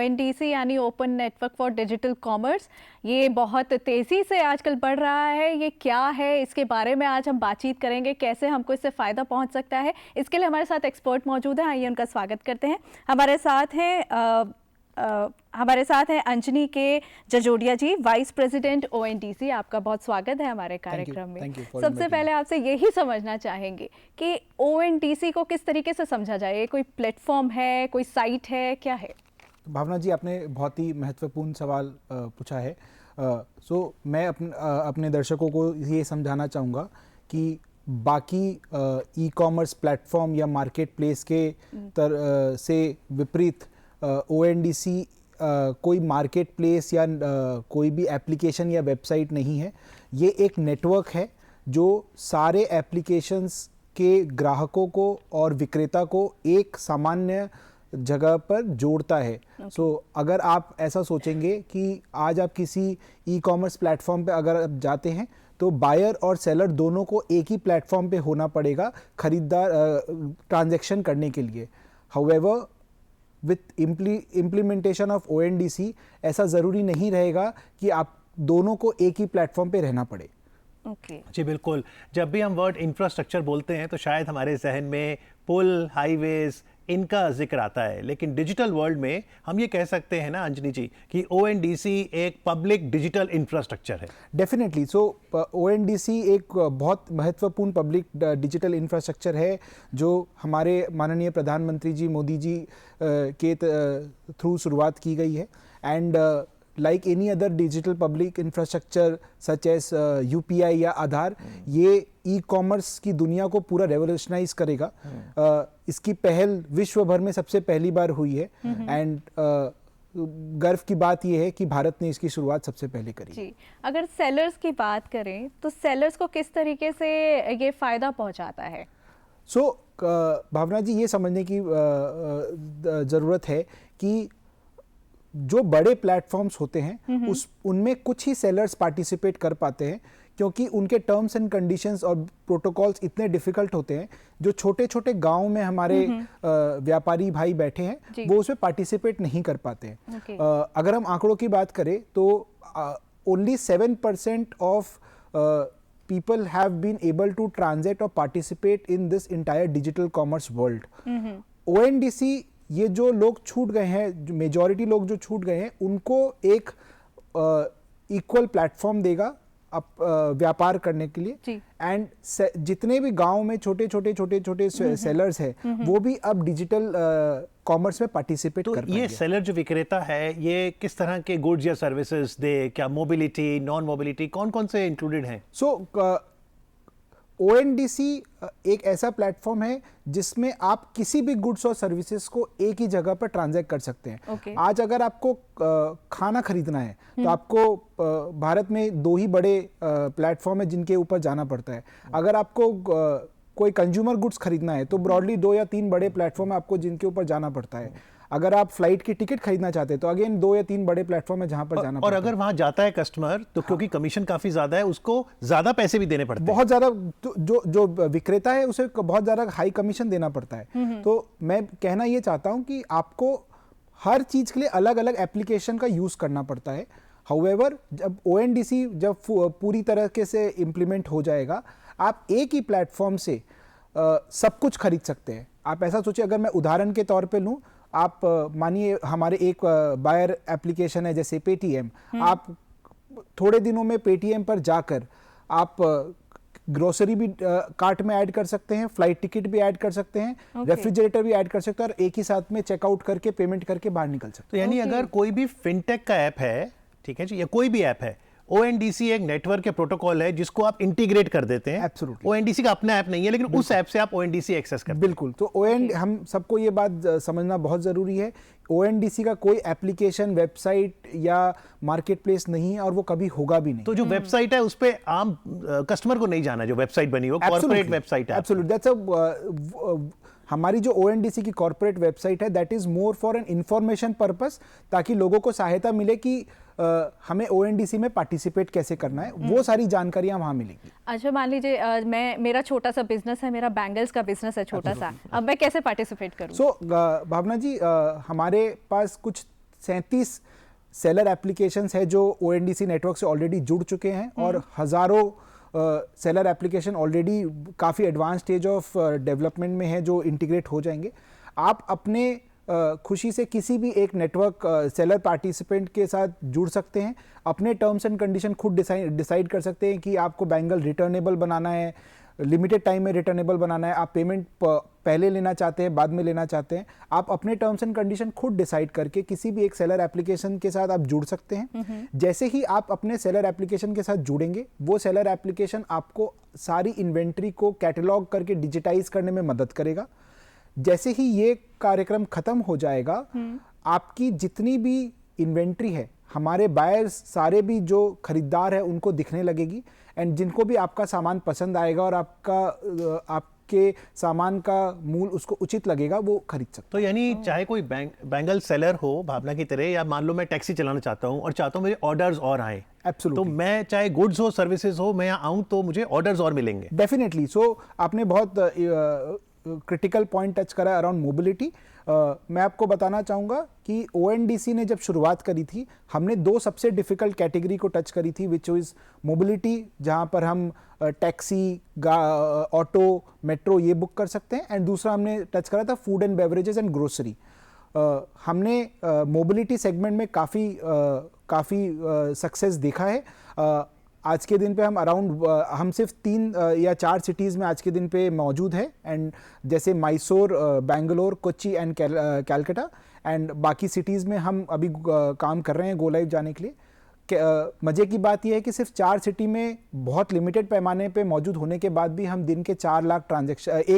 ONDC यानी open network for digital commerce, ये बहुत तेज़ी से आजकल बढ़ रहा है। ये क्या है, इसके बारे में आज हम बातचीत करेंगे, कैसे हमको इससे फ़ायदा पहुंच सकता है। इसके लिए हमारे साथ एक्सपर्ट मौजूद हैं, आइए उनका स्वागत करते हैं। हमारे साथ हैं अंजनी के जजोडिया जी, वाइस प्रेसिडेंट ONDC। आपका बहुत स्वागत है हमारे कार्यक्रम में। सबसे पहले आपसे यही समझना चाहेंगे कि ONDC को किस तरीके से समझा जाए। ये कोई प्लेटफॉर्म है, कोई साइट है, क्या है? भावना जी, आपने बहुत ही महत्वपूर्ण सवाल पूछा है। मैं अपने दर्शकों को ये समझाना चाहूँगा कि बाकी ई कॉमर्स प्लेटफॉर्म या मार्केट प्लेस के से विपरीत ONDC कोई मार्केट प्लेस या कोई भी एप्लीकेशन या वेबसाइट नहीं है। ये एक नेटवर्क है जो सारे एप्लीकेशंस के ग्राहकों को और विक्रेता को एक सामान्य जगह पर जोड़ता है। अगर आप ऐसा सोचेंगे कि आज आप किसी ई कॉमर्स प्लेटफॉर्म पे अगर आप जाते हैं तो बायर और सेलर दोनों को एक ही प्लेटफॉर्म पे होना पड़ेगा खरीदार ट्रांजैक्शन करने के लिए। However with implementation of ONDC ऐसा ज़रूरी नहीं रहेगा कि आप दोनों को एक ही प्लेटफॉर्म पे रहना पड़े। जी बिल्कुल। जब भी हम वर्ड इंफ्रास्ट्रक्चर बोलते हैं तो शायद हमारे जहन में पुल, हाईवेज, इनका जिक्र आता है, लेकिन डिजिटल वर्ल्ड में हम ये कह सकते हैं ना अंजनी जी कि ONDC एक पब्लिक डिजिटल इंफ्रास्ट्रक्चर है। डेफिनेटली। ONDC एक बहुत महत्वपूर्ण पब्लिक डिजिटल इंफ्रास्ट्रक्चर है जो हमारे माननीय प्रधानमंत्री जी मोदी जी के थ्रू शुरुआत की गई है। And like any other digital public infrastructure such as UPI या आधार, ये ई कॉमर्स की दुनिया को पूरा रेवोल्यूशनाइज करेगा। इसकी पहल विश्व भर में सबसे पहली बार हुई है। एंड गर्व की बात यह है कि भारत ने इसकी शुरुआत सबसे पहले करी जी। अगर सेलर्स की बात करें तो सेलर्स को किस तरीके से ये फ़ायदा पहुंचाता है? भावना जी, ये समझने की ज़रूरत है कि जो बड़े प्लेटफॉर्म्स होते हैं उनमें कुछ ही सेलर्स पार्टिसिपेट कर पाते हैं, क्योंकि उनके टर्म्स एंड कंडीशंस और प्रोटोकॉल्स इतने डिफिकल्ट होते हैं। जो छोटे छोटे गांव में हमारे व्यापारी भाई बैठे हैं वो उसमें पार्टिसिपेट नहीं कर पाते हैं। अगर हम आंकड़ों की बात करें तो only 7% of people have been able to transact or participate in this entire digital commerce world. ONDC ये जो लोग छूट गए हैं, जो मेजॉरिटी लोग जो छूट गए हैं, उनको एक इक्वल प्लेटफॉर्म देगा व्यापार करने के लिए। एंड जितने भी गांव में छोटे छोटे सेलर्स हैं वो भी अब डिजिटल कॉमर्स में पार्टिसिपेट कर पाएंगे। ये सेलर जो विक्रेता है ये किस तरह के गुड्स या सर्विसेज दे? क्या मोबिलिटी, नॉन मोबिलिटी, कौन कौन से इंक्लूडेड हैं? ONDC एक ऐसा प्लेटफॉर्म है जिसमें आप किसी भी गुड्स और सर्विसेज को एक ही जगह पर ट्रांजैक्ट कर सकते हैं। आज अगर आपको खाना खरीदना है तो आपको भारत में 2 ही बड़े प्लेटफॉर्म है जिनके ऊपर जाना पड़ता है। अगर आपको कोई कंज्यूमर गुड्स खरीदना है तो ब्रॉडली 2 या 3 बड़े प्लेटफॉर्म है आपको जिनके ऊपर जाना पड़ता है। अगर आप फ्लाइट की टिकट खरीदना चाहते हैं तो अगेन 2 या 3 बड़े प्लेटफॉर्म है जहां पर जाना पड़ता है। और अगर वहां जाता है कस्टमर तो क्योंकि कमीशन काफी ज्यादा है उसको ज्यादा पैसे भी देने पड़ते हैं। बहुत ज्यादा। जो विक्रेता है उसे बहुत ज्यादा हाई कमीशन देना पड़ता है। तो मैं कहना ये चाहता हूं कि आपको हर चीज के लिए अलग अलग एप्लीकेशन का यूज करना पड़ता है। हाउएवर जब ONDC जब पूरी तरह से इम्प्लीमेंट हो जाएगा, आप एक ही प्लेटफॉर्म से सब कुछ खरीद सकते हैं। आप ऐसा सोचिए, अगर मैं उदाहरण के तौर पे लूं, आप मानिए हमारे एक बायर एप्लीकेशन है जैसे पेटीएम। आप थोड़े दिनों में पेटीएम पर जाकर आप ग्रोसरी भी कार्ट में ऐड कर सकते हैं, फ्लाइट टिकट भी ऐड कर सकते हैं, रेफ्रिजरेटर भी ऐड कर सकते हैं और एक ही साथ में चेकआउट करके पेमेंट करके बाहर निकल सकते हैं। तो यानी अगर कोई भी फिनटेक का ऐप है, ठीक है जी, या कोई भी ऐप है, ONDC एक नेटवर्क के प्रोटोकॉल है जिसको आप इंटीग्रेट कर देते हैं। एब्सोल्युटली। ONDC का अपना ऐप नहीं है, लेकिन उस ऐप से आप ONDC एक्सेस करते हैं। बिल्कुल। तो हम सबको ये बात समझना बहुत जरूरी है, ONDC का कोई एप्लीकेशन, वेबसाइट या मार्केट प्लेस नहीं है और वो कभी होगा भी नहीं। तो जो वेबसाइट है उस पे आम कस्टमर को नहीं जाना, जो वेबसाइट बनी हो, कॉर्पोरेट वेबसाइट है। एब्सोल्युटली। दैट्स हमारी जो ONDC की कॉर्पोरेट वेबसाइट है that is more for an information purpose, ताकि लोगों को सहायता मिले कि हमें ONDC में पार्टिसिपेट कैसे करना है, वो सारी जानकारियां वहां मिलेगी। अच्छा, मान लीजिए मेरा छोटा सा बिजनेस है, मेरा बैंगल्स का बिजनेस है छोटा सा, अब मैं कैसे पार्टिसिपेट करूं? भावना जी, हमारे पास कुछ 37 सेलर एप्लीकेशंस है जो ONDC नेटवर्क से ऑलरेडी जुड़ चुके हैं और हज़ारों सेलर एप्लीकेशन ऑलरेडी काफ़ी एडवांस स्टेज ऑफ डेवलपमेंट में है जो इंटीग्रेट हो जाएंगे। आप अपने खुशी से किसी भी एक नेटवर्क सेलर पार्टिसिपेंट के साथ जुड़ सकते हैं, अपने टर्म्स एंड कंडीशन खुद डिसाइड कर सकते हैं कि आपको बैंगल रिटर्नेबल बनाना है, लिमिटेड टाइम में रिटर्नेबल बनाना है, आप पेमेंट पहले लेना चाहते हैं, बाद में लेना चाहते हैं, आप अपने टर्म्स एंड कंडीशन खुद डिसाइड करके किसी भी एक सेलर एप्लीकेशन के साथ आप जुड़ सकते हैं। जैसे ही आप अपने सेलर एप्लीकेशन के साथ जुड़ेंगे, वो सेलर एप्लीकेशन आपको सारी इन्वेंट्री को कैटलॉग करके डिजिटाइज करने में मदद करेगा। जैसे ही ये कार्यक्रम खत्म हो जाएगा, आपकी जितनी भी इन्वेंट्री है, हमारे बायर्स सारे भी जो खरीदार है उनको दिखने लगेगी एंड जिनको भी आपका सामान पसंद आएगा और आपके सामान का मूल उसको उचित लगेगा, वो खरीद सकते। तो यानी चाहे कोई बैंगल सेलर हो भावना की तरह, या मान लो मैं टैक्सी चलाना चाहता हूँ और चाहता हूँ मेरे ऑर्डर्स और आए, एब्सोल्युटली, तो मैं चाहे गुड्स हो सर्विसेज हो, मैं यहाँ आऊँ तो मुझे ऑर्डर्स और मिलेंगे। डेफिनेटली। सो आपने बहुत क्रिटिकल पॉइंट टच करा अराउंड मोबिलिटी। मैं आपको बताना चाहूँगा कि ONDC ने जब शुरुआत करी थी, हमने 2 सबसे डिफ़िकल्ट कैटेगरी को टच करी थी, विच इज़ मोबिलिटी, जहाँ पर हम टैक्सी, ऑटो, मेट्रो ये बुक कर सकते हैं, एंड दूसरा हमने टच करा था food and beverages and grocery. हमने मोबिलिटी सेगमेंट में काफ़ी सक्सेस देखा है। आज के दिन पे हम सिर्फ 3 या 4 सिटीज़ में आज के दिन पे मौजूद है, एंड जैसे मैसूर, बेंगलोर, कोच्चि एंड कैलकाटा, एंड बाकी सिटीज़ में हम अभी काम कर रहे हैं गो लाइव जाने के लिए। मज़े की बात यह है कि सिर्फ 4 सिटी में बहुत लिमिटेड पैमाने पे मौजूद होने के बाद भी हम दिन के 1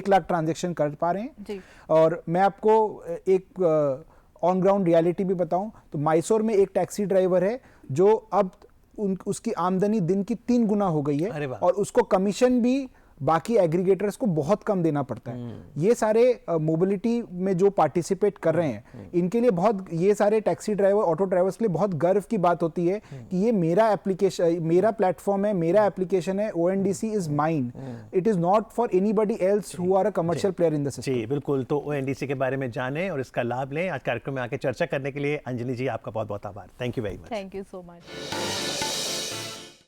लाख ट्रांजेक्शन कर पा रहे हैं जी। और मैं आपको एक ऑन ग्राउंड रियलिटी भी बताऊं तो मैसूर में एक टैक्सी ड्राइवर है जो अब उसकी आमदनी दिन की 3 गुना हो गई है और उसको कमीशन भी बाकी एग्रीगेटर्स को बहुत कम देना पड़ता है। ये सारे मोबिलिटी में जो पार्टिसिपेट कर रहे हैं, इनके लिए ये सारे टैक्सी ड्राइवर, ऑटो ड्राइवर्स के लिए बहुत गर्व की बात होती है कि ये मेरा एप्लीकेशन, मेरा प्लेटफॉर्म है, मेरा एप्लीकेशन है, ONDC is mine, it is not for anybody else who are a commercial player in the system. जी बिल्कुल। तो ONDC के बारे में जानें और इसका लाभ लें। आज कार्यक्रम में आके चर्चा करने के लिए अंजनी जी आपका बहुत बहुत आभार। Thank you very much. Thank you so much.